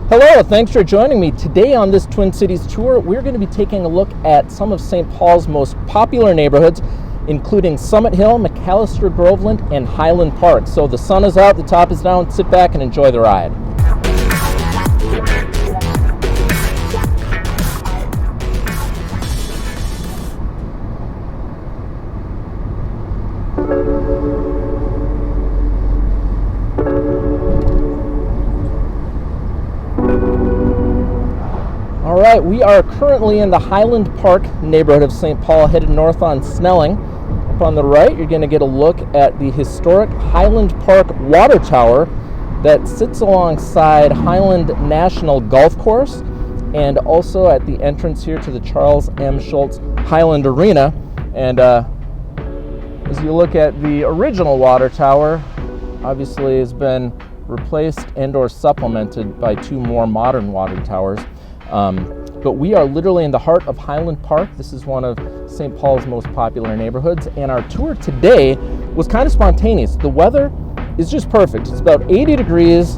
Hello, thanks for joining me. Today on this Twin Cities tour, we're going to be taking a look at some of St. Paul's most popular neighborhoods, including Summit Hill, Macalester-Groveland, and Highland Park. So the sun is out, the top is down, sit back and enjoy the ride. All right, we are currently in the Highland Park neighborhood of St. Paul, headed north on Snelling. Up on the right, you're going to get a look at the historic Highland Park water tower that sits alongside Highland National Golf Course, and also at the entrance here to the Charles M. Schultz Highland Arena. And as you look at the original water tower, obviously has been replaced and or supplemented by two more modern water towers. But we are literally in the heart of Highland Park. This is one of St. Paul's most popular neighborhoods, and our tour today was kind of spontaneous. The weather is just perfect. It's about 80 degrees,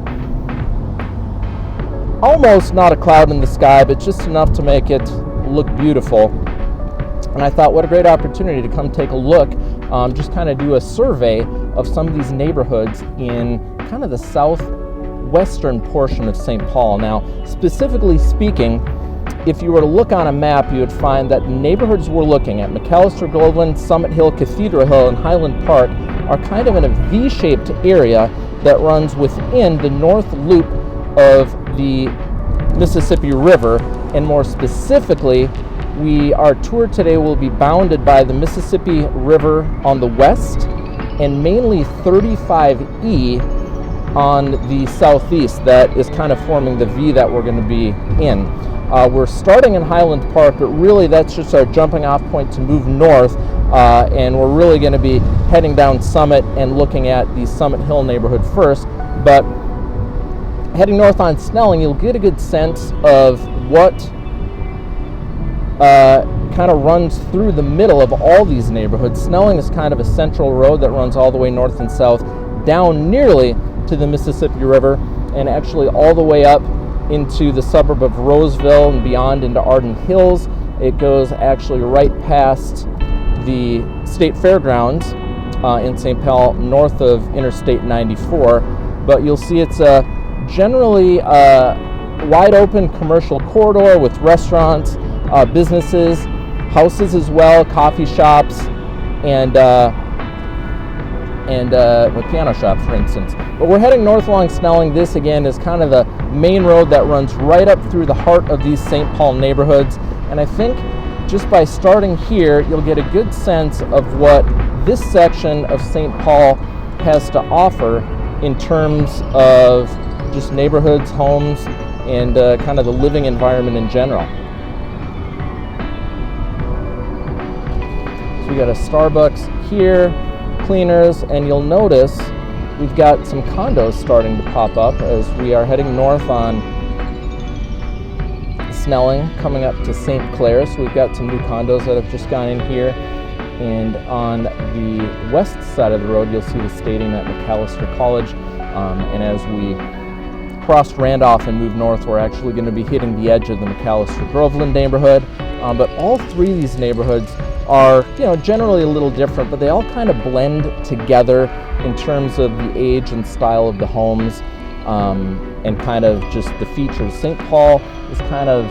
almost not a cloud in the sky, but just enough to make it look beautiful. And I thought, what a great opportunity to come take a look, just kind of do a survey of some of these neighborhoods in kind of the southwestern portion of St. Paul. Now, specifically speaking, if you were to look on a map, you would find that the neighborhoods we're looking at, Macalester-Groveland, Summit Hill, Cathedral Hill, and Highland Park, are kind of in a V-shaped area that runs within the north loop of the Mississippi River. And more specifically, our tour today will be bounded by the Mississippi River on the west and mainly 35E on the southeast. That is kind of forming the V that we're going to be in. We're starting in Highland Park, but really that's just our jumping off point to move north, and we're really going to be heading down Summit and looking at the Summit Hill neighborhood first. But heading north on Snelling, you'll get a good sense of what kind of runs through the middle of all these neighborhoods. Snelling is kind of a central road that runs all the way north and south, down nearly to the Mississippi River, and actually all the way up into the suburb of Roseville and beyond into Arden Hills. It goes actually right past the State Fairgrounds in St. Paul, north of Interstate 94. But you'll see it's a generally wide open commercial corridor with restaurants, businesses, houses as well, coffee shops, and a piano shop, for instance. But we're heading north along Snelling. This, again, is kind of the main road that runs right up through the heart of these St. Paul neighborhoods. And I think just by starting here, you'll get a good sense of what this section of St. Paul has to offer in terms of just neighborhoods, homes, and kind of the living environment in general. So we got a Starbucks here, cleaners, and you'll notice we've got some condos starting to pop up as we are heading north on Snelling, coming up to St. Clair. So we've got some new condos that have just gone in here. And on the west side of the road, you'll see the stadium at Macalester College. And as we cross Randolph and move north, we're actually going to be hitting the edge of the Macalester-Groveland neighborhood. But all three of these neighborhoods are, generally a little different, but they all kind of blend together in terms of the age and style of the homes, and kind of just the features. St. Paul is kind of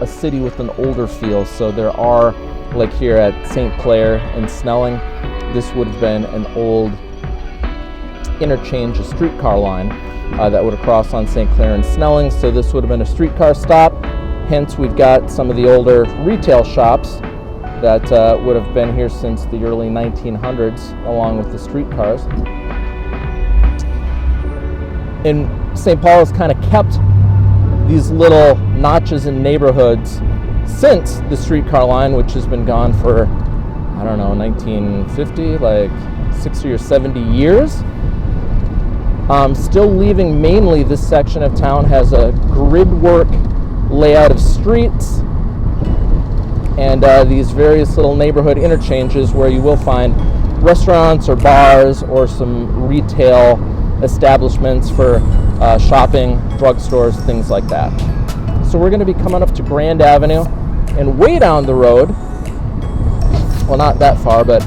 a city with an older feel, so there are, like here at St. Clair and Snelling, this would have been an old interchange, a streetcar line that would have crossed on St. Clair and Snelling, so this would have been a streetcar stop. Hence, we've got some of the older retail shops that would have been here since the early 1900s, along with the streetcars. And St. Paul has kind of kept these little notches in neighborhoods since the streetcar line, which has been gone for, 1950, like 60 or 70 years. Still leaving mainly this section of town has a grid work layout of streets, and these various little neighborhood interchanges where you will find restaurants or bars or some retail establishments for shopping, drugstores, things like that. So we're going to be coming up to Grand Avenue, and way down the road, well, not that far, but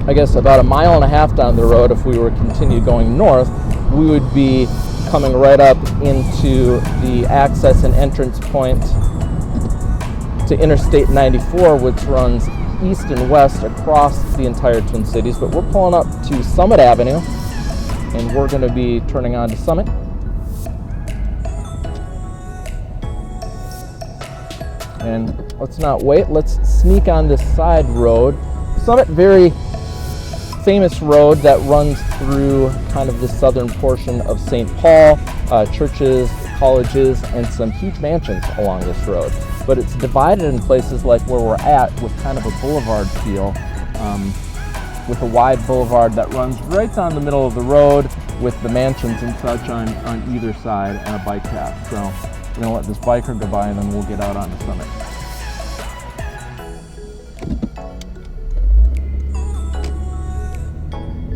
I guess about 1.5 miles down the road, if we were to continue going north, we would be coming right up into the access and entrance point to Interstate 94, which runs east and west across the entire Twin Cities. But we're pulling up to Summit Avenue, and we're going to be turning on to Summit. And let's not wait, let's sneak on this side road. Summit, very famous road that runs through kind of the southern portion of St. Paul, churches, colleges, and some huge mansions along this road. But it's divided in places like where we're at with kind of a boulevard feel, with a wide boulevard that runs right down the middle of the road with the mansions and such on either side and a bike path. So we're gonna let this biker go by and then we'll get out on the Summit.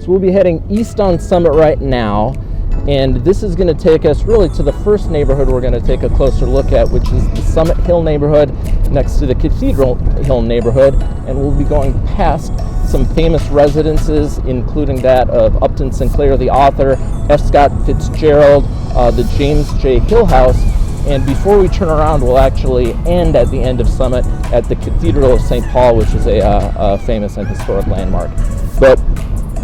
So we'll be heading east on Summit right now, and this is going to take us really to the first neighborhood we're going to take a closer look at, which is the Summit Hill neighborhood next to the Cathedral Hill neighborhood, and we'll be going past some famous residences, including that of Upton Sinclair, the author, F. Scott Fitzgerald, the James J. Hill House, and before we turn around, we'll actually end at the end of Summit at the Cathedral of Saint Paul, which is a famous and historic landmark. But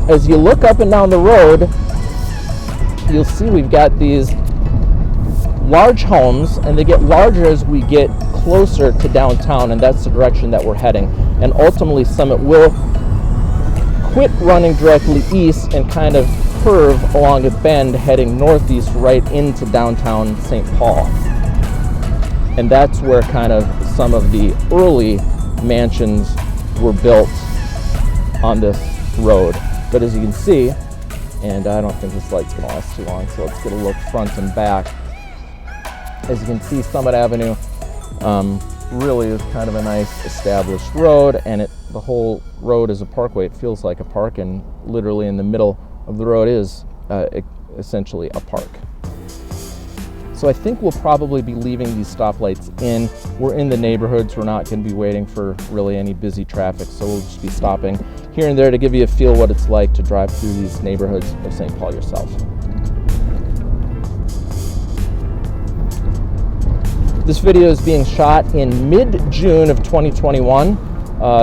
as you look up and down the road, you'll see we've got these large homes, and they get larger as we get closer to downtown, and that's the direction that we're heading. And ultimately, Summit will quit running directly east and kind of curve along a bend heading northeast right into downtown St. Paul. And that's where kind of some of the early mansions were built on this road. But as you can see, and I don't think this light's going to last too long, so let's get a look front and back. As you can see, Summit Avenue really is kind of a nice established road, and the whole road is a parkway. It feels like a park, and literally in the middle of the road is essentially a park. So I think we'll probably be leaving these stoplights in. We're in the neighborhoods. We're not going to be waiting for really any busy traffic, so we'll just be stopping here and there to give you a feel what it's like to drive through these neighborhoods of St. Paul yourself. This video is being shot in mid-June of 2021.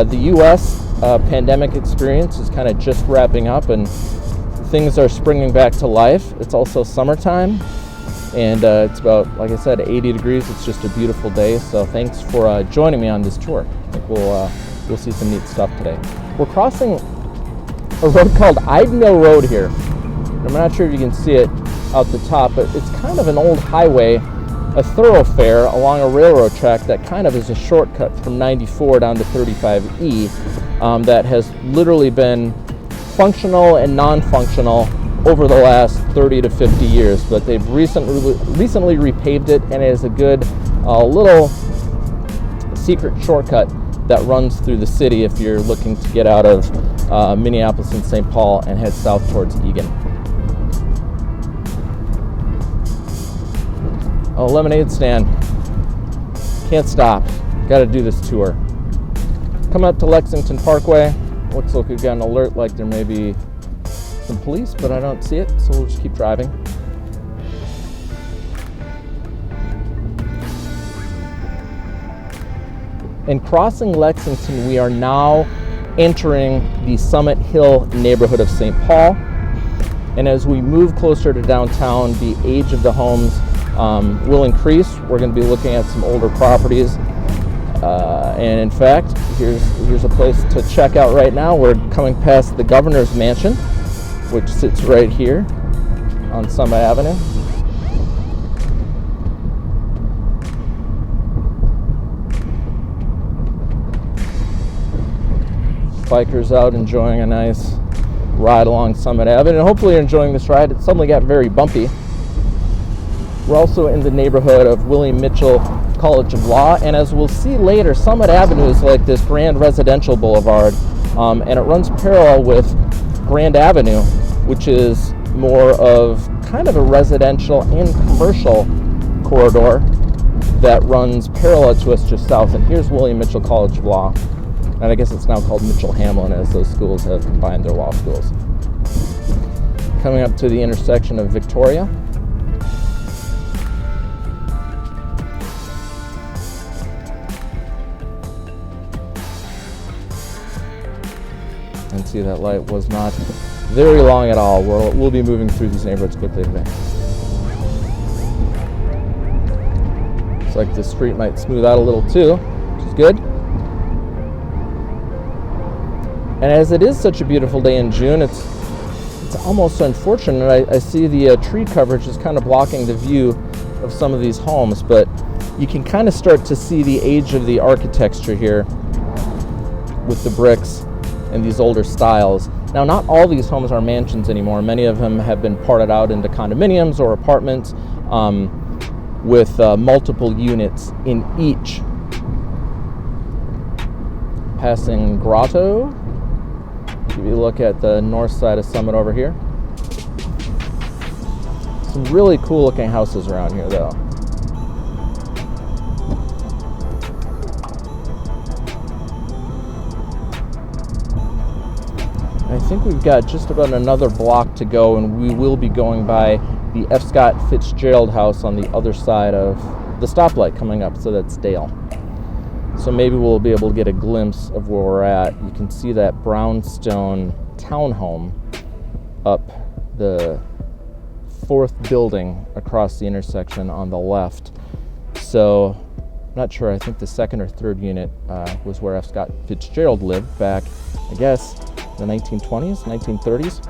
The U.S. Pandemic experience is kind of just wrapping up, and things are springing back to life. It's also summertime, and it's about, like I said, 80 degrees. It's just a beautiful day, so thanks for joining me on this tour. I think we'll see some neat stuff today. We're crossing a road called Idemill Road here. I'm not sure if you can see it out the top, but it's kind of an old highway, a thoroughfare along a railroad track that kind of is a shortcut from 94 down to 35E that has literally been functional and non-functional over the last 30 to 50 years, but they've recently repaved it, and it is a good little secret shortcut that runs through the city if you're looking to get out of Minneapolis and St. Paul and head south towards Eagan. Oh, lemonade stand. Can't stop. Got to do this tour. Coming up to Lexington Parkway. Looks like we've got an alert like there may be some police, but I don't see it, so we'll just keep driving. In crossing Lexington, we are now entering the Summit Hill neighborhood of St. Paul. And as we move closer to downtown, the age of the homes will increase. We're going to be looking at some older properties. And in fact, here's a place to check out right now. We're coming past the Governor's Mansion, which sits right here on Summit Avenue. Bikers out enjoying a nice ride along Summit Avenue, and hopefully you're enjoying this ride. It suddenly got very bumpy. We're also in the neighborhood of William Mitchell College of Law, and as we'll see later, Summit Avenue is like this grand residential boulevard, and it runs parallel with Grand Avenue, which is more of kind of a residential and commercial corridor that runs parallel to us just south. And here's William Mitchell College of Law. And I guess it's now called Mitchell Hamlin, as those schools have combined their law schools. Coming up to the intersection of Victoria. And see, that light was not very long at all. We'll be moving through these neighborhoods quickly today. Looks like the street might smooth out a little too, which is good. And as it is such a beautiful day in June, it's almost unfortunate. I see the tree coverage is kind of blocking the view of some of these homes, but you can kind of start to see the age of the architecture here with the bricks and these older styles. Now, not all these homes are mansions anymore. Many of them have been parted out into condominiums or apartments with multiple units in each. Passing Grotto. Give you a look at the north side of Summit over here. Some really cool looking houses around here though. I think we've got just about another block to go, and we will be going by the F. Scott Fitzgerald house on the other side of the stoplight coming up, so that's Dale. So maybe we'll be able to get a glimpse of where we're at. You can see that brownstone townhome up the fourth building across the intersection on the left. So, not sure, I think the second or third unit was where F. Scott Fitzgerald lived back, I guess, the 1920s, 1930s.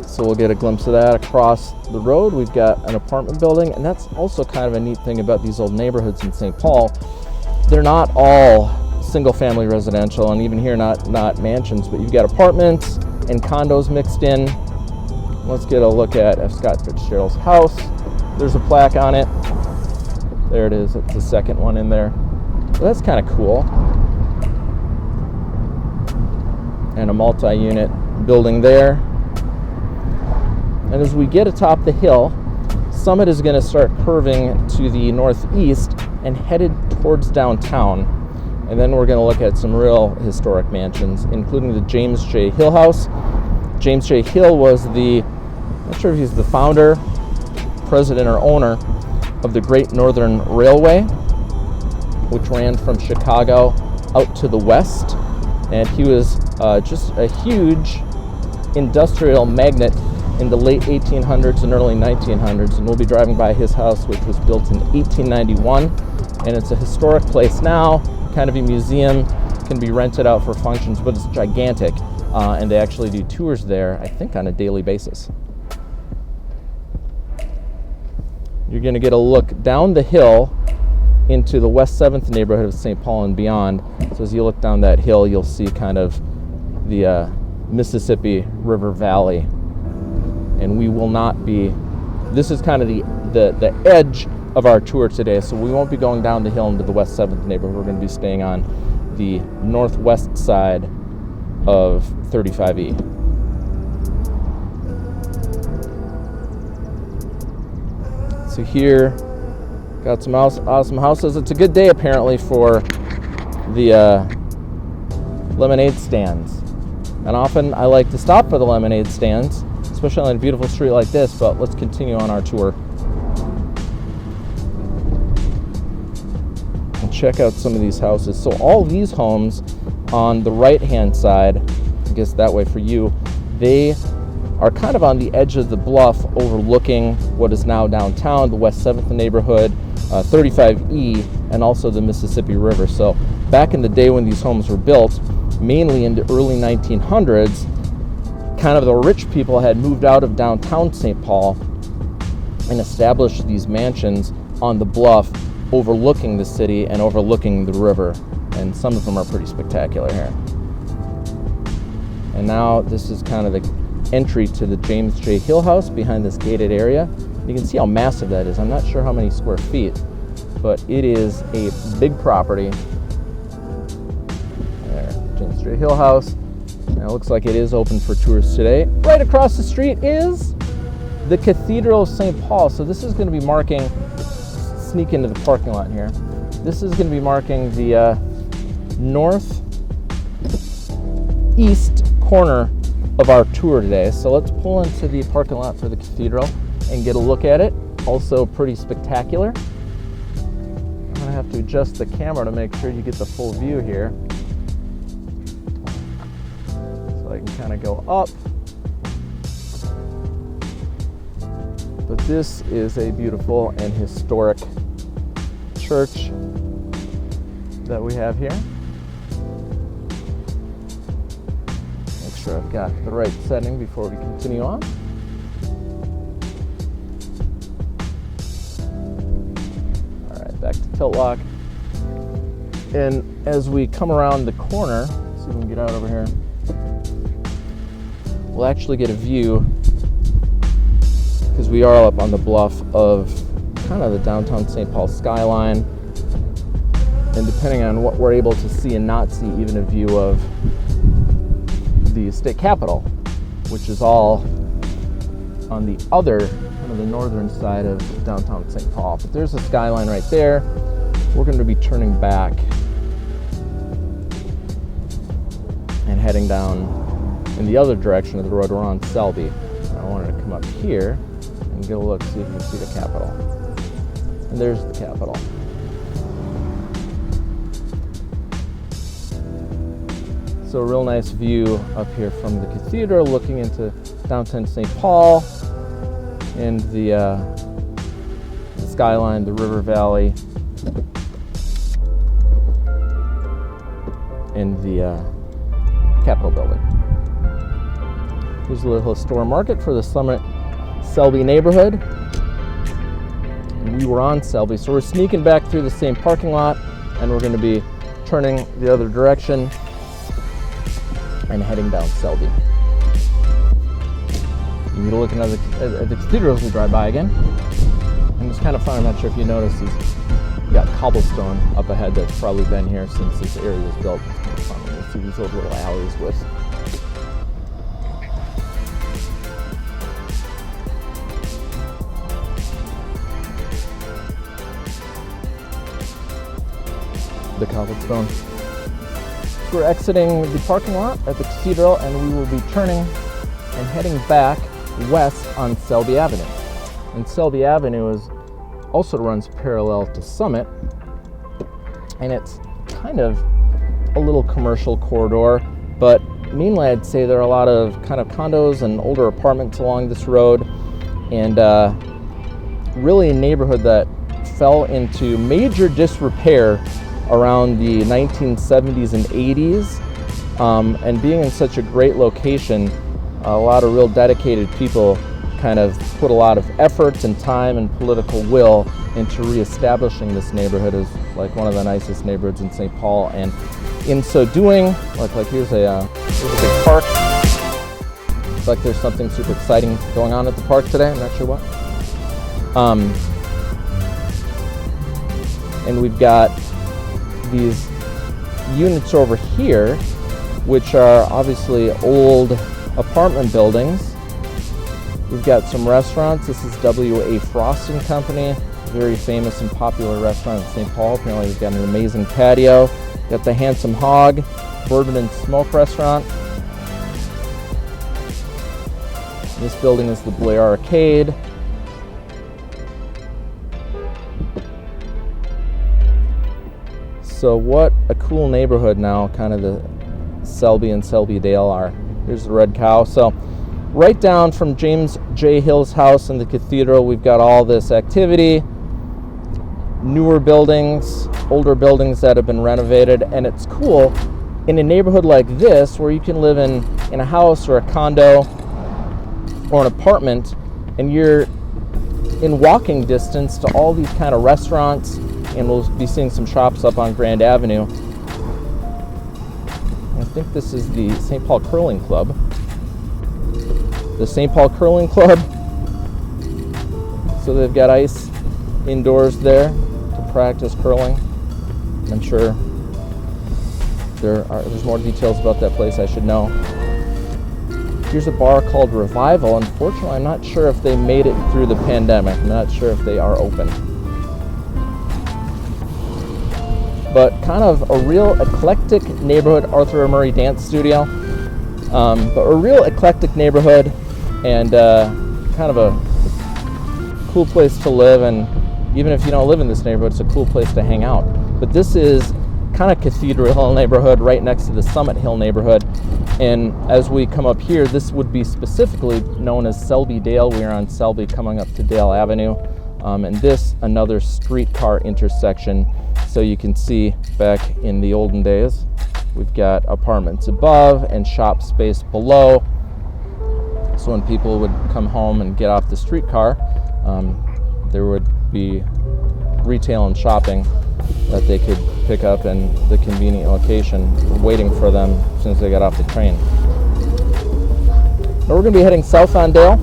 So we'll get a glimpse of that across the road. We've got an apartment building, and that's also kind of a neat thing about these old neighborhoods in St. Paul. They're not all single-family residential, and even here not mansions, but you've got apartments and condos mixed in. Let's get a look at F. Scott Fitzgerald's house. There's a plaque on it. There it is. It's the second one in there. So that's kind of cool. And a multi-unit building there. And as we get atop the hill, Summit is going to start curving to the northeast and headed towards downtown. And then we're going to look at some real historic mansions, including the James J. Hill house. James J. Hill was I'm not sure if he's the founder, president, or owner of the Great Northern Railway, which ran from Chicago out to the west. And he was just a huge industrial magnate in the late 1800s and early 1900s, and we'll be driving by his house, which was built in 1891, and it's a historic place now, kind of a museum, can be rented out for functions, but it's gigantic, and they actually do tours there, I think, on a daily basis. You're going to get a look down the hill into the West 7th neighborhood of St. Paul and beyond. So as you look down that hill, you'll see kind of the Mississippi River Valley. And we will not be, this is kind of the edge of our tour today, so we won't be going down the hill into the West 7th neighborhood. We're going to be staying on the northwest side of 35E. So here, got some awesome houses. It's a good day apparently for the lemonade stands. And often I like to stop for the lemonade stands, especially on a beautiful street like this, but let's continue on our tour. And check out some of these houses. So all these homes on the right-hand side, I guess that way for you, they are kind of on the edge of the bluff overlooking what is now downtown, the West 7th neighborhood, 35E, and also the Mississippi River. So back in the day when these homes were built, mainly in the early 1900s, kind of the rich people had moved out of downtown St. Paul and established these mansions on the bluff overlooking the city and overlooking the river. And some of them are pretty spectacular here. And now this is kind of the entry to the James J. Hill house behind this gated area. You can see how massive that is. I'm not sure how many square feet, but it is a big property. There, James J. Hill house. Now, it looks like it is open for tours today. Right across the street is the Cathedral of Saint Paul. So this is going to be marking, sneak into the parking lot here. This is going to be marking the northeast corner of our tour today. So let's pull into the parking lot for the cathedral and get a look at it. Also pretty spectacular. I'm going to have to adjust the camera to make sure you get the full view here. So I can kind of go up. But this is a beautiful and historic church that we have here. Make sure I've got the right setting before we continue on. All right, back to tilt lock. And as we come around the corner, see if we can get out over here, we'll actually get a view, because we are up on the bluff of kind of the downtown St. Paul skyline, and depending on what we're able to see and not see, even a view of the state capitol, which is all on the other, kind of the northern side of downtown St. Paul. But there's a skyline right there. We're going to be turning back and heading down in the other direction of the road. We're on Selby. I wanted to come up here and get a look, see if you can see the Capitol. And there's the Capitol. So a real nice view up here from the cathedral, looking into downtown St. Paul and the skyline, the river valley, and the Capitol building. Here's a little store market for the Summit Selby neighborhood. And we were on Selby, so we're sneaking back through the same parking lot, and we're going to be turning the other direction and heading down Selby. You need to look at the cathedral as we drive by again. And it's kind of fun. I'm not sure if you noticed, you got cobblestone up ahead that's probably been here since this area was built. It's kind of fun when you see these little alleys with the cobblestone. So we're exiting the parking lot at the cathedral, and we will be turning and heading back west on Selby Avenue. And Selby Avenue also runs parallel to Summit, and it's kind of a little commercial corridor, but mainly I'd say there are a lot of kind of condos and older apartments along this road, and really a neighborhood that fell into major disrepair around the 1970s and 80s, and being in such a great location, a lot of real dedicated people kind of put a lot of effort and time and political will into reestablishing this neighborhood as like one of the nicest neighborhoods in St. Paul. And in so doing, like here's a big park. Looks like there's something super exciting going on at the park today. I'm not sure what. And we've got these units over here, which are obviously old apartment buildings. We've got some restaurants. This is W.A. Frost & Company, very famous and popular restaurant in St. Paul. Apparently we've got an amazing patio. Got the Handsome Hog Bourbon and Smoke Restaurant. This building is the Blair Arcade. So what a cool neighborhood now, kind of the Selby and Selby-Dale are. Here's the Red Cow. So right down from James J. Hill's house in the cathedral, we've got all this activity, newer buildings, older buildings that have been renovated, and it's cool in a neighborhood like this where you can live in a house or a condo or an apartment, and you're in walking distance to all these kind of restaurants, and we'll be seeing some shops up on Grand Avenue. I think this is the St. Paul Curling Club. The St. Paul Curling Club. So they've got ice indoors there to practice curling. I'm sure there's more details about that place I should know. Here's a bar called Revival. Unfortunately, I'm not sure if they made it through the pandemic. I'm not sure if they are open. But kind of a real eclectic neighborhood. Arthur Murray Dance Studio. But a real eclectic neighborhood, and kind of a cool place to live. And even if you don't live in this neighborhood, it's a cool place to hang out. But this is kind of Cathedral Hill neighborhood, right next to the Summit Hill neighborhood. And as we come up here, this would be specifically known as Selby-Dale. We are on Selby coming up to Dale Avenue. And this, another streetcar intersection. So you can see back in the olden days, we've got apartments above and shop space below. So when people would come home and get off the streetcar, there would be retail and shopping that they could pick up in the convenient location, waiting for them as soon as they got off the train. Now we're going to be heading south on Dale.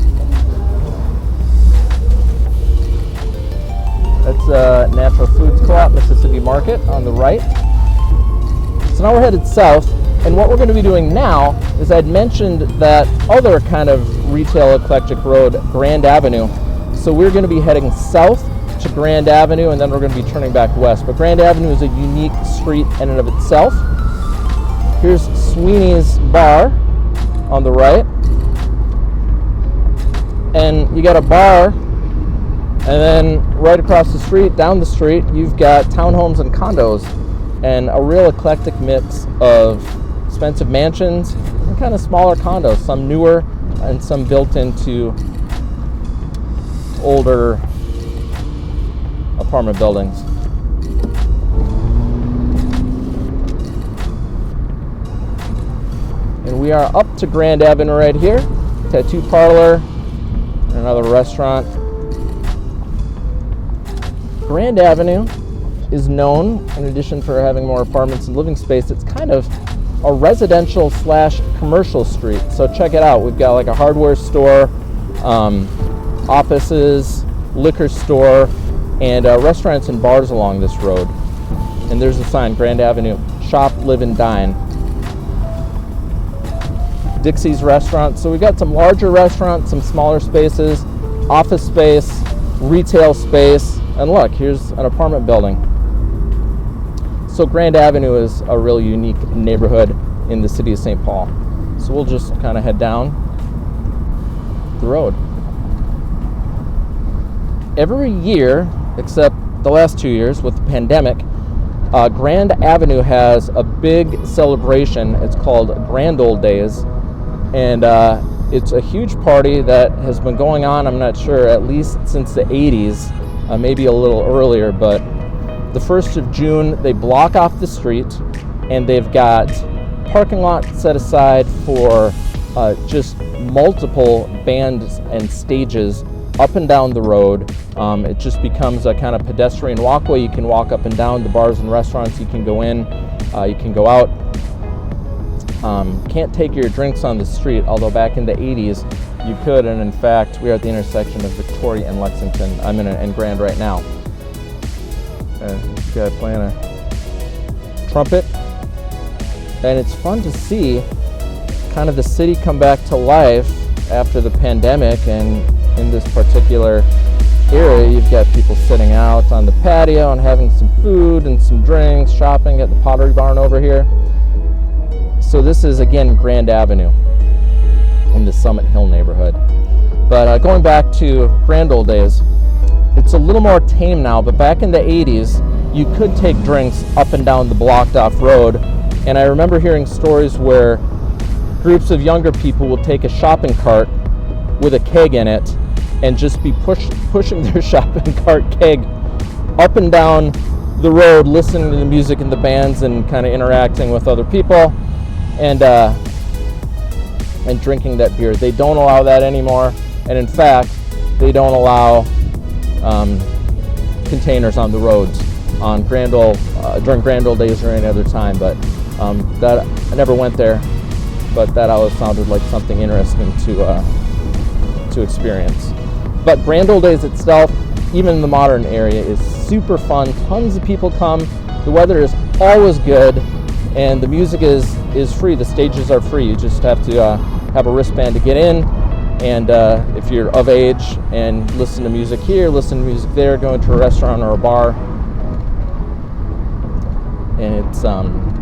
That's Natural Foods Co-op, Mississippi Market on the right. So now we're headed south, and what we're going to be doing now is I'd mentioned that other kind of retail eclectic road, Grand Avenue. So we're going to be heading south to Grand Avenue, and then we're going to be turning back west. But Grand Avenue is a unique street in and of itself. Here's Sweeney's Bar on the right. And you got a bar, and then right across the street, down the street, you've got townhomes and condos, and a real eclectic mix of expensive mansions and kind of smaller condos, some newer and some built into older apartment buildings. And we are up to Grand Avenue right here. Tattoo parlor, and another restaurant. Grand Avenue is known, in addition for having more apartments and living space, it's kind of a residential / commercial street. So check it out. We've got like a hardware store, offices, liquor store, and restaurants and bars along this road. And there's a sign, Grand Avenue, shop, live, and dine. Dixie's restaurant. So we've got some larger restaurants, some smaller spaces, office space, retail space, and look, here's an apartment building. So Grand Avenue is a real unique neighborhood in the city of St. Paul. So we'll just kind of head down the road. Every year, except the last 2 years with the pandemic, Grand Avenue has a big celebration. It's called Grand Old Days, and it's a huge party that has been going on, I'm not sure, at least since the 80s, maybe a little earlier, but the 1st of June, they block off the street, and they've got parking lot set aside for just multiple bands and stages up and down the road. It just becomes a kind of pedestrian walkway. You can walk up and down the bars and restaurants. You can go in, you can go out. Can't take your drinks on the street, although back in the 80s you could, and in fact we are at the intersection of Victoria and Lexington. I'm in Grand right now. This guy playing a trumpet, and it's fun to see kind of the city come back to life after the pandemic. And in this particular area, you've got people sitting out on the patio and having some food and some drinks, shopping at the Pottery Barn over here. So this is, again, Grand Avenue in the Summit Hill neighborhood. But going back to Grand Old Days, it's a little more tame now, but back in the 80s, you could take drinks up and down the blocked off road. And I remember hearing stories where groups of younger people will take a shopping cart with a keg in it and just be pushing their shopping cart keg up and down the road, listening to the music and the bands and kind of interacting with other people and drinking that beer. They don't allow that anymore, and in fact, they don't allow containers on the roads on during Grand Old Days or any other time. But that I never went there, but that always sounded like something interesting to experience. But Grand Old Days itself, even in the modern area, is super fun. Tons of people come. The weather is always good, and the music is free. The stages are free. You just have have a wristband to get in. And if you're of age and listen to music here, listen to music there, go into a restaurant or a bar. And it's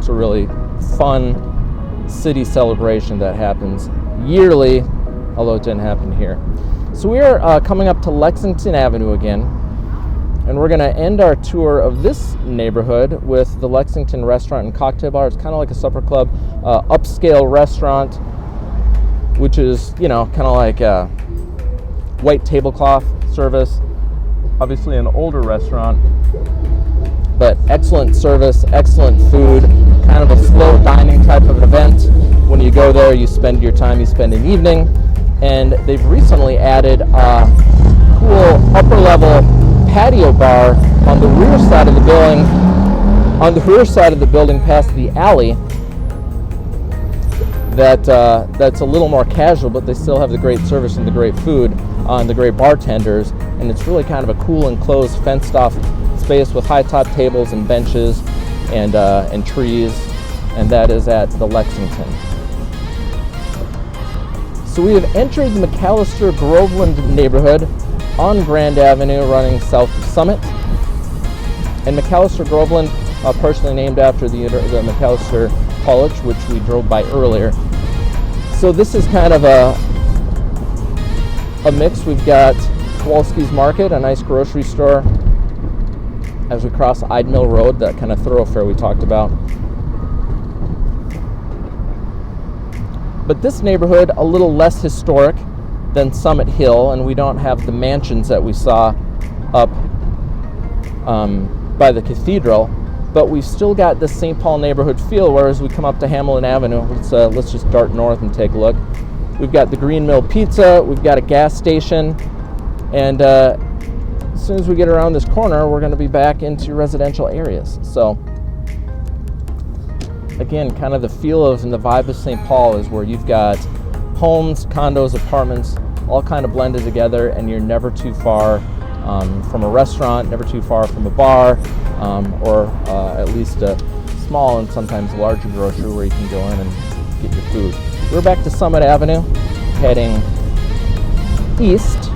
a really fun city celebration that happens yearly, although it didn't happen here. So we are coming up to Lexington Avenue again, and we're going to end our tour of this neighborhood with the Lexington Restaurant and Cocktail Bar. It's kind of like a supper club, upscale restaurant, which is, kind of like a white tablecloth service. Obviously an older restaurant, but excellent service, excellent food, kind of a slow dining type of an event. When you go there, you spend your time, you spend an evening, and they've recently added a cool upper level patio bar on the rear side of the building, past the alley. That's a little more casual, but they still have the great service and the great food and the great bartenders, and it's really kind of a cool enclosed fenced off space with high top tables and benches and trees, and that is at the Lexington. So we have entered the Macalester-Groveland Neighborhood on Grand Avenue running south of Summit, and Macalester-Groveland, partially named after the Macalester College, which we drove by earlier. So this is kind of a mix. We've got Kowalski's Market, a nice grocery store, as we cross Ide Mill Road, that kind of thoroughfare we talked about. But this neighborhood, a little less historic than Summit Hill, and we don't have the mansions that we saw up by the cathedral, but we've still got the St. Paul neighborhood feel, whereas we come up to Hamlin Avenue. Let's just dart north and take a look. We've got the Green Mill Pizza, we've got a gas station, and as soon as we get around this corner, we're going to be back into residential areas. So again, kind of the feel of and the vibe of St. Paul is where you've got homes, condos, apartments, all kind of blended together, and you're never too far from a restaurant, never too far from a bar, or at least a small and sometimes larger grocery where you can go in and get your food. We're back to Summit Avenue, heading east,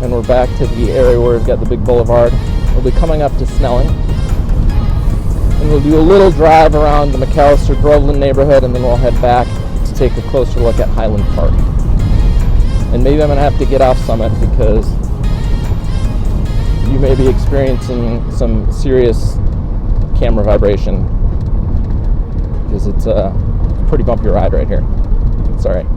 and we're back to the area where we've got the big boulevard. We'll be coming up to Snelling, and we'll do a little drive around the Macalester-Groveland neighborhood, and then we'll head back to take a closer look at Highland Park. And maybe I'm going to have to get off Summit because you may be experiencing some serious camera vibration, because it's a pretty bumpy ride right here. It's all right.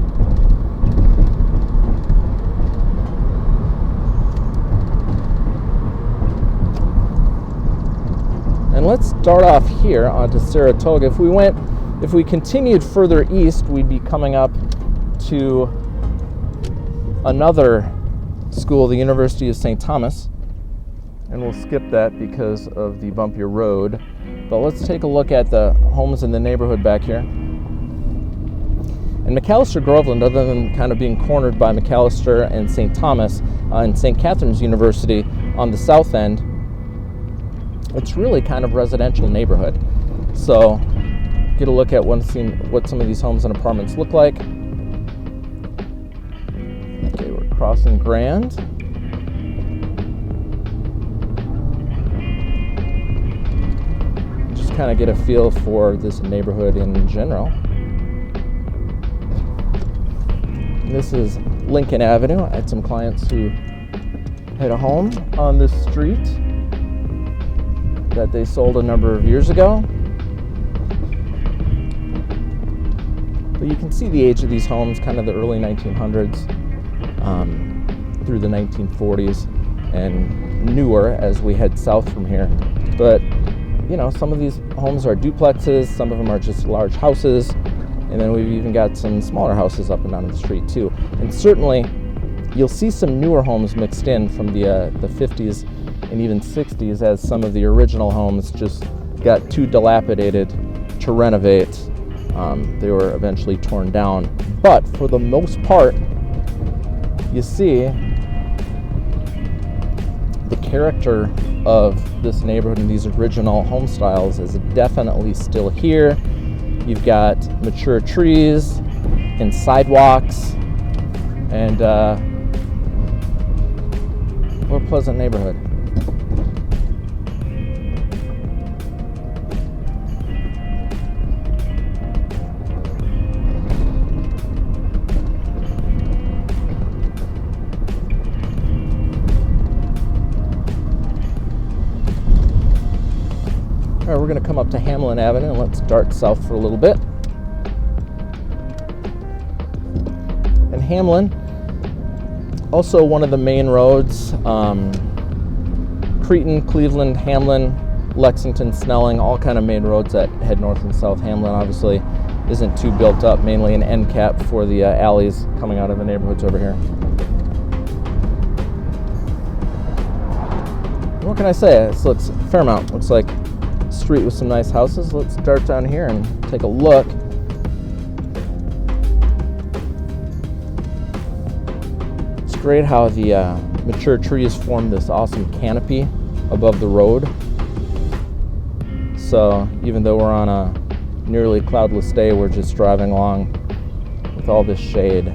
And let's start off here onto Saratoga. If we continued further east, we'd be coming up to another school, the University of St. Thomas. And we'll skip that because of the bumpier road. But let's take a look at the homes in the neighborhood back here. And Macalester-Groveland, other than kind of being cornered by Macalester and St. Thomas and St. Catherine's University on the south end, it's really kind of residential neighborhood. So get a look at what some of these homes and apartments look like. Okay, we're crossing Grand. Just kind of get a feel for this neighborhood in general. This is Lincoln Avenue. I had some clients who had a home on this street that they sold a number of years ago. But you can see the age of these homes, kind of the early 1900s through the 1940s and newer as we head south from here. But some of these homes are duplexes, some of them are just large houses, and then we've even got some smaller houses up and down the street too. And certainly you'll see some newer homes mixed in from the 50s and even 60s, as some of the original homes just got too dilapidated to renovate. They were eventually torn down. But for the most part, you see the character of this neighborhood and these original home styles is definitely still here. You've got mature trees, and sidewalks, and what a pleasant neighborhood. All right, we're going to come up to Highland Avenue and let's dart south for a little bit. And Highland, also one of the main roads, Cretin, Cleveland, Hamlin, Lexington, Snelling, all kind of main roads that head north and south. Hamlin obviously isn't too built up, mainly an end cap for the alleys coming out of the neighborhoods over here. What can I say? This looks Fairmount. Looks like a street with some nice houses. Let's dart down here and take a look. It's great how the mature trees form this awesome canopy above the road. So even though we're on a nearly cloudless day, we're just driving along with all this shade.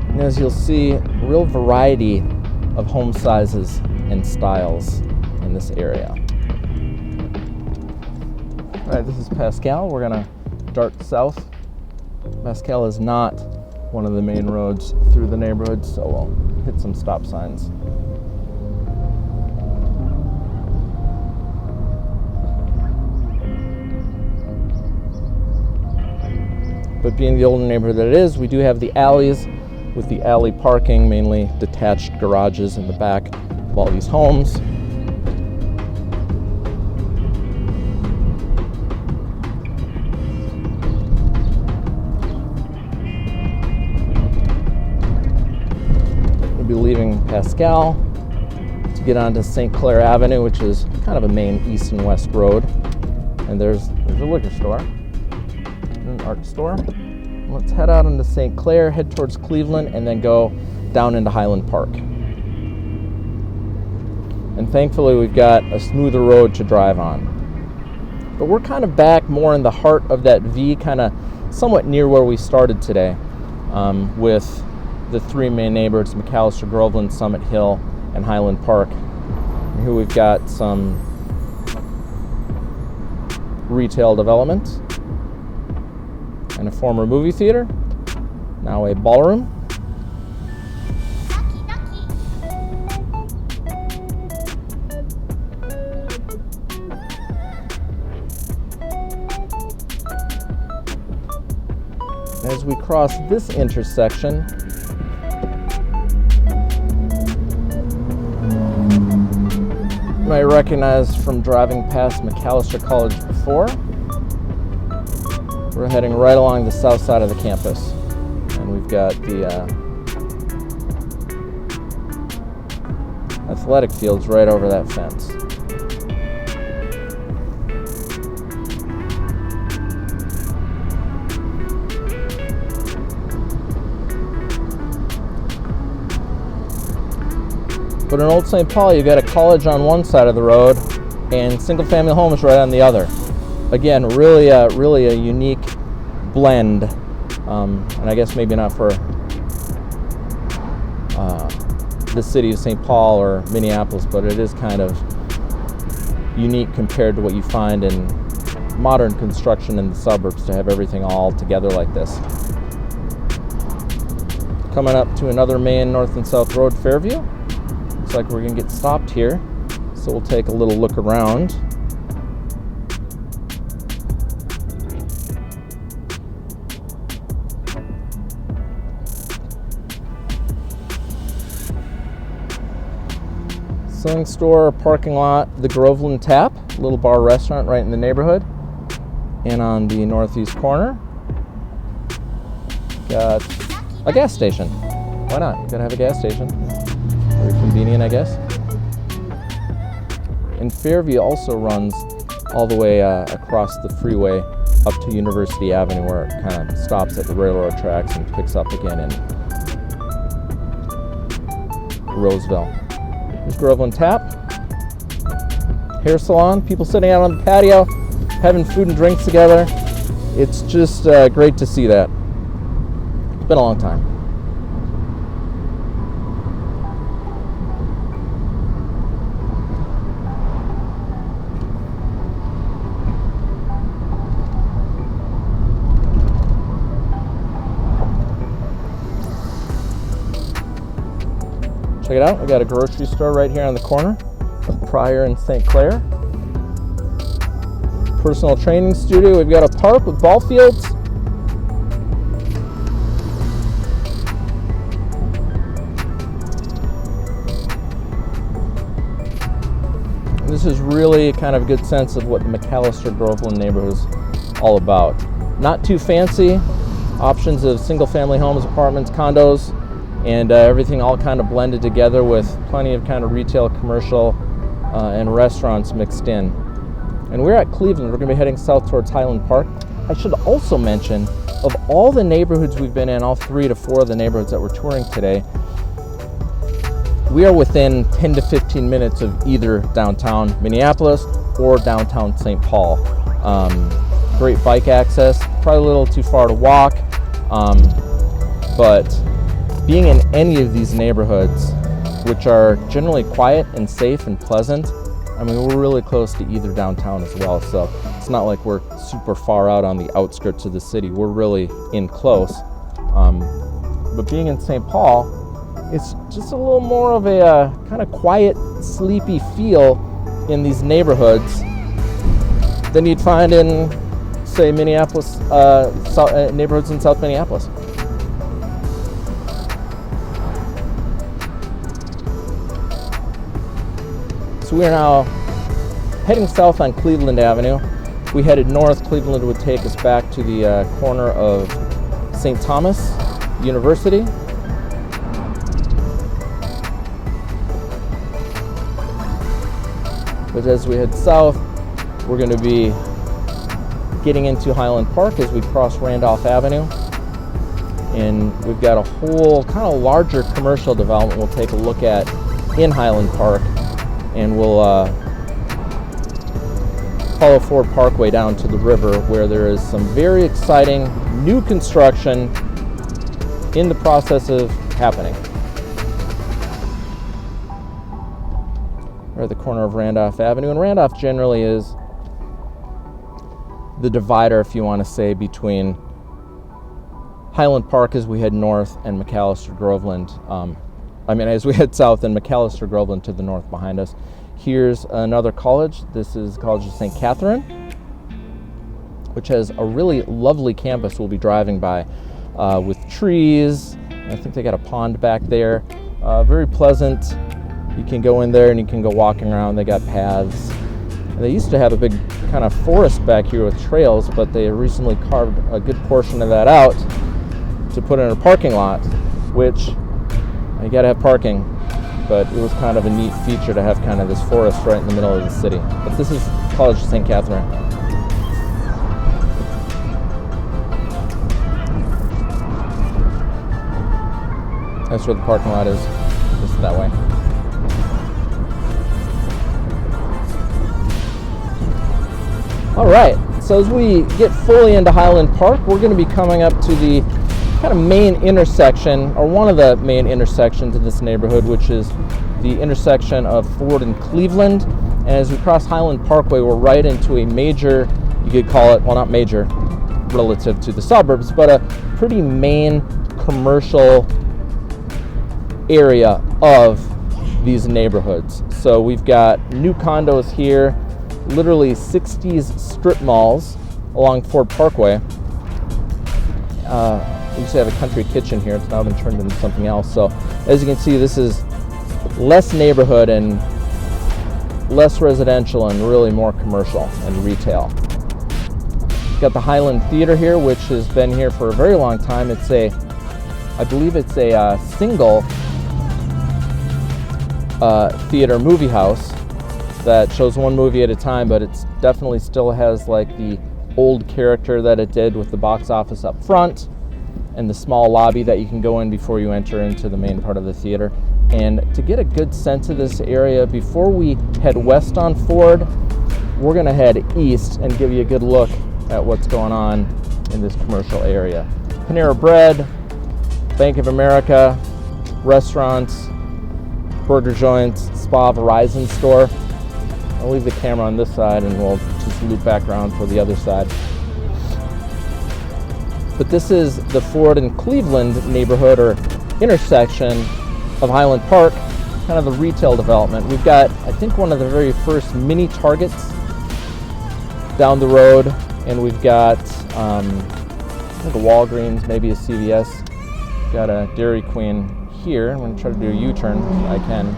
And as you'll see, real variety of home sizes and styles in this area. All right, this is Pascal. We're gonna dart south. Pascal is not one of the main roads through the neighborhood, so we'll hit some stop signs. But being the older neighborhood that it is, we do have the alleys with the alley parking, mainly detached garages in the back of all these homes. We'll be leaving Pascal to get onto St. Clair Avenue, which is kind of a main east and west road. And there's a liquor store, an art store. Let's head out into St. Clair, head towards Cleveland, and then go down into Highland Park. And thankfully, we've got a smoother road to drive on. But we're kind of back more in the heart of that V, kind of somewhat near where we started today, with the three main neighborhoods, Macalester-Groveland, Summit Hill, and Highland Park. And here we've got some retail development and a former movie theater, now a ballroom. As we cross this intersection, you might recognize from driving past Macalester College before, we're heading right along the south side of the campus, and we've got the athletic fields right over that fence. But in Old St. Paul, you've got a college on one side of the road and single-family homes right on the other. Again, really a unique blend, and I guess maybe not for the city of St. Paul or Minneapolis, but it is kind of unique compared to what you find in modern construction in the suburbs, to have everything all together like this. Coming up to another main north and south road, Fairview. Looks like we're gonna get stopped here, so we'll take a little look around. Sewing store, parking lot, the Groveland Tap, a little bar restaurant right in the neighborhood. And on the northeast corner, got a gas station. Why not? Gotta have a gas station. Very convenient, I guess. And Fairview also runs all the way across the freeway up to University Avenue, where it kind of stops at the railroad tracks and picks up again in Roseville. There's Groveland Tap, hair salon, people sitting out on the patio, having food and drinks together. It's just great to see that. It's been a long time. Check it out, we got a grocery store right here on the corner of Pryor and St. Clair. Personal training studio, we've got a park with ball fields. This is really kind of a good sense of what the Macalester-Groveland neighborhood is all about. Not too fancy, options of single family homes, apartments, condos, and everything all kind of blended together with plenty of kind of retail, commercial, and restaurants mixed in. And we're at Cleveland. We're going to be heading south towards Highland Park. I should also mention, of all the neighborhoods we've been in, all 3 to 4 of the neighborhoods that we're touring today, we are within 10 to 15 minutes of either downtown Minneapolis or downtown Saint Paul. Great bike access, probably a little too far to walk, but being in any of these neighborhoods, which are generally quiet and safe and pleasant, I mean, we're really close to either downtown as well, so it's not like we're super far out on the outskirts of the city. We're really in close. But being in St. Paul, it's just a little more of a kind of quiet, sleepy feel in these neighborhoods than you'd find in, say, Minneapolis, neighborhoods in South Minneapolis. So we are now heading south on Cleveland Avenue. If we headed north, Cleveland would take us back to the corner of St. Thomas University. But as we head south, we're going to be getting into Highland Park as we cross Randolph Avenue. And we've got a whole kind of larger commercial development we'll take a look at in Highland Park. And we'll follow Ford Parkway down to the river, where there is some very exciting new construction in the process of happening. We're at the corner of Randolph Avenue, and Randolph generally is the divider, if you want to say, between Highland Park as we head north and Macalester-Groveland. As we head south, and Macalester-Groveland to the north behind us. Here's another college. This is College of St. Catherine, which has a really lovely campus we'll be driving by with trees. I think they got a pond back there. Very pleasant. You can go in there and you can go walking around. They got paths. And they used to have a big kind of forest back here with trails, but they recently carved a good portion of that out to put in a parking lot, which you gotta have parking, but it was kind of a neat feature to have kind of this forest right in the middle of the city. But this is College of St. Catherine. That's where the parking lot is, just that way. All right, so as we get fully into Highland Park, we're going to be coming up to the kind of main intersection, or one of the main intersections in this neighborhood, which is the intersection of Ford and Cleveland. And as we cross Highland Parkway, we're right into a major, you could call it, well, not major relative to the suburbs, but a pretty main commercial area of these neighborhoods. So we've got new condos here, literally 60s strip malls along Ford Parkway. We used to have a country kitchen here. It's now been turned into something else. So as you can see, this is less neighborhood and less residential and really more commercial and retail. We've got the Highland Theater here, which has been here for a very long time. It's I believe it's a single theater movie house that shows one movie at a time, but it's definitely still has like the old character that it did with the box office up front and the small lobby that you can go in before you enter into the main part of the theater. And to get a good sense of this area, before we head west on Ford, we're gonna head east and give you a good look at what's going on in this commercial area. Panera Bread, Bank of America, restaurants, burger joints, spa, Verizon store. I'll leave the camera on this side and we'll just loop back around for the other side. But this is the Ford and Cleveland neighborhood or intersection of Highland Park, kind of the retail development. We've got, I think, one of the very first mini Targets down the road, and we've got I think a Walgreens, maybe a CVS. Got a Dairy Queen here. I'm going to try to do a U-turn if I can.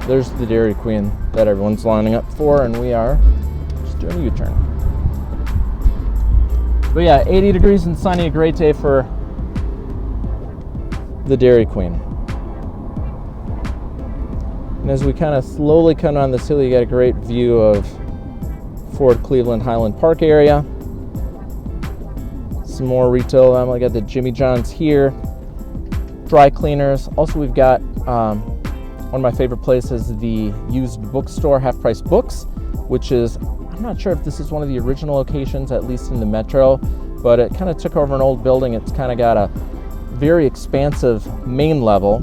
There's the Dairy Queen that everyone's lining up for, and we are just doing a U-turn. But yeah, 80 degrees and sunny, a great day for the Dairy Queen. And as we kind of slowly come on this hill, you get a great view of Ford, Cleveland, Highland Park area. Some more retail. I got the Jimmy John's here. Dry cleaners. Also, we've got one of my favorite places, the used bookstore, Half Price Books, which is, I'm not sure if this is one of the original locations, at least in the metro, but it kind of took over an old building. It's kind of got a very expansive main level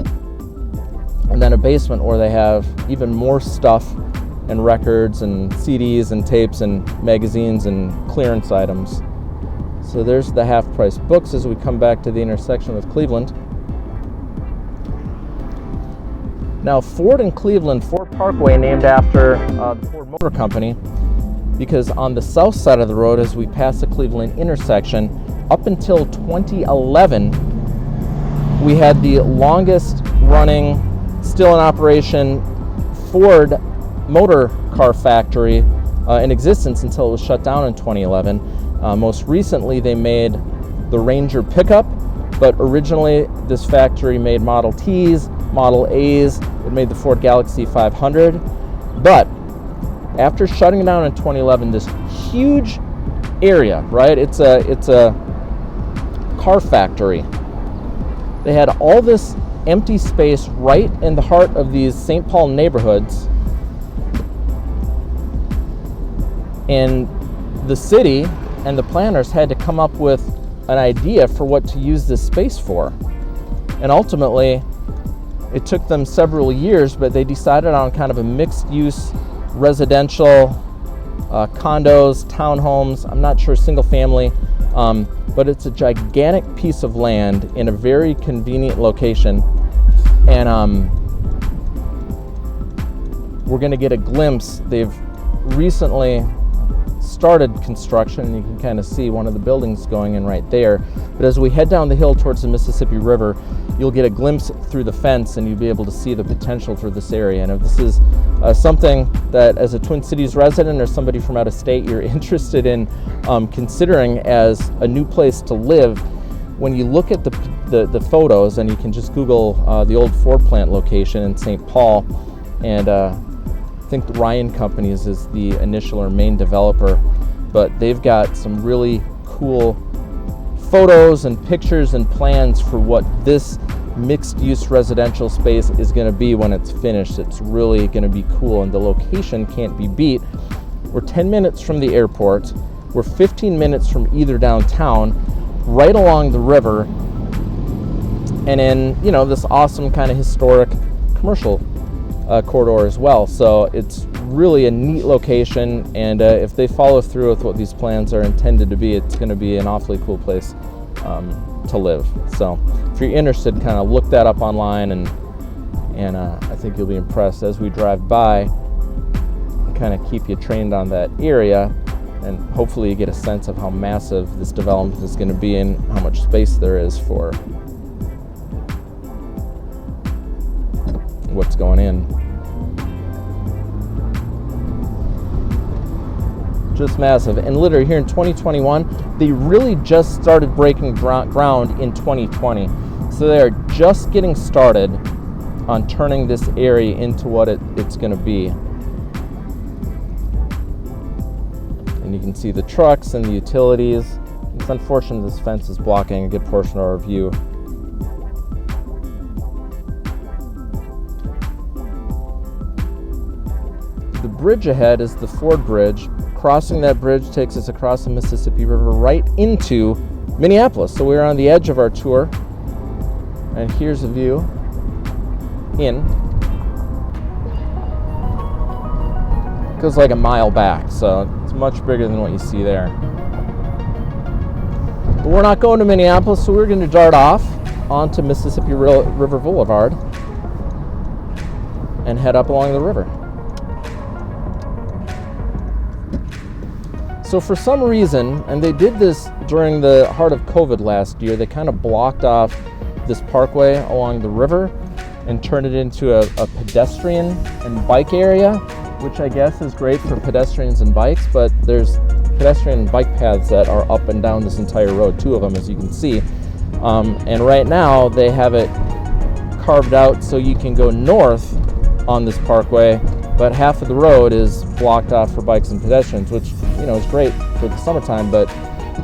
and then a basement where they have even more stuff and records and CDs and tapes and magazines and clearance items. So there's the Half Price Books as we come back to the intersection with Cleveland. Now, Ford and Cleveland, Ford Parkway, named after the Ford Motor Company, because on the south side of the road, as we pass the Cleveland intersection, up until 2011, we had the longest running, still in operation, Ford motor car factory in existence until it was shut down in 2011. Most recently, they made the Ranger pickup, but originally this factory made Model Ts, Model A's. It made the Ford Galaxy 500. But after shutting down in 2011, this huge area, right? It's a car factory. They had all this empty space right in the heart of these St. Paul neighborhoods. And the city and the planners had to come up with an idea for what to use this space for. And ultimately, it took them several years, but they decided on kind of a mixed-use residential, condos, townhomes, I'm not sure single family, but it's a gigantic piece of land in a very convenient location. And we're going to get a glimpse. They've recently started construction, and you can kind of see one of the buildings going in right there. But as we head down the hill towards the Mississippi River, you'll get a glimpse through the fence and you'll be able to see the potential for this area. And if this is something that, as a Twin Cities resident or somebody from out of state, you're interested in considering as a new place to live, when you look at the photos, and you can just Google the old Ford plant location in St. Paul, and I think the Ryan Companies is the initial or main developer, but they've got some really cool photos and pictures and plans for what this mixed-use residential space is going to be when it's finished. It's really going to be cool, and the location can't be beat. We're 10 minutes from the airport. We're 15 minutes from either downtown, right along the river, and in, you know, this awesome kind of historic commercial corridor as well. So it's really a neat location, and if they follow through with what these plans are intended to be, it's going to be an awfully cool place to live. So if you're interested, kind of look that up online, and I think you'll be impressed as we drive by and kind of keep you trained on that area, and hopefully you get a sense of how massive this development is going to be and how much space there is for what's going in. Just massive. And literally here in 2021, they really just started breaking ground in 2020. So they're just getting started on turning this area into what it's going to be. And you can see the trucks and the utilities. It's unfortunate this fence is blocking a good portion of our view. The bridge ahead is the Ford Bridge. Crossing that bridge takes us across the Mississippi River right into Minneapolis. So we're on the edge of our tour. And here's a view in. It goes like a mile back, so it's much bigger than what you see there. But we're not going to Minneapolis, so we're going to dart off onto Mississippi River Boulevard and head up along the river. So for some reason, and they did this during the heart of COVID last year, they kind of blocked off this parkway along the river and turned it into a pedestrian and bike area, which I guess is great for pedestrians and bikes, but there's pedestrian and bike paths that are up and down this entire road, 2 of them as you can see. And right now they have it carved out so you can go north on this parkway, but half of the road is blocked off for bikes and pedestrians, which, you know, is great for the summertime, but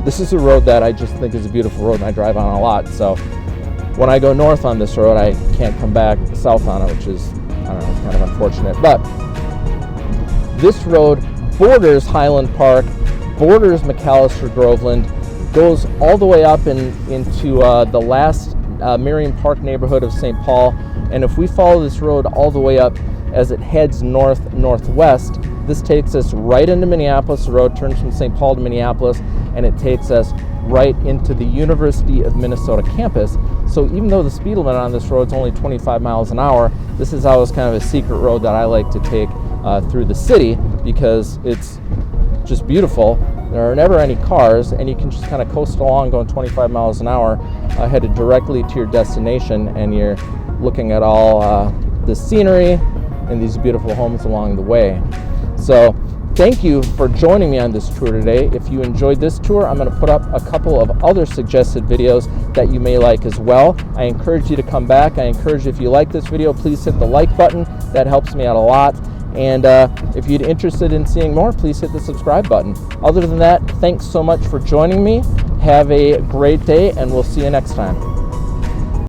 this is a road that I just think is a beautiful road and I drive on a lot. So when I go north on this road, I can't come back south on it, which is, I don't know, kind of unfortunate. But this road borders Highland Park, borders Macalester-Groveland, goes all the way up into the last Marion Park neighborhood of St. Paul. And if we follow this road all the way up as it heads north-northwest, this takes us right into Minneapolis. The road turns from St. Paul to Minneapolis, and it takes us right into the University of Minnesota campus. So even though the speed limit on this road is only 25 miles an hour, this is always kind of a secret road that I like to take through the city because it's just beautiful. There are never any cars, and you can just kind of coast along going 25 miles an hour, headed directly to your destination, and you're looking at all the scenery and these beautiful homes along the way. So thank you for joining me on this tour today. If you enjoyed this tour, I'm going to put up a couple of other suggested videos that you may like as well. I encourage you to come back. I encourage you, if you like this video, please hit the like button. That helps me out a lot. And if you're interested in seeing more, please hit the subscribe button. Other than that, thanks so much for joining me. Have a great day, and we'll see you next time.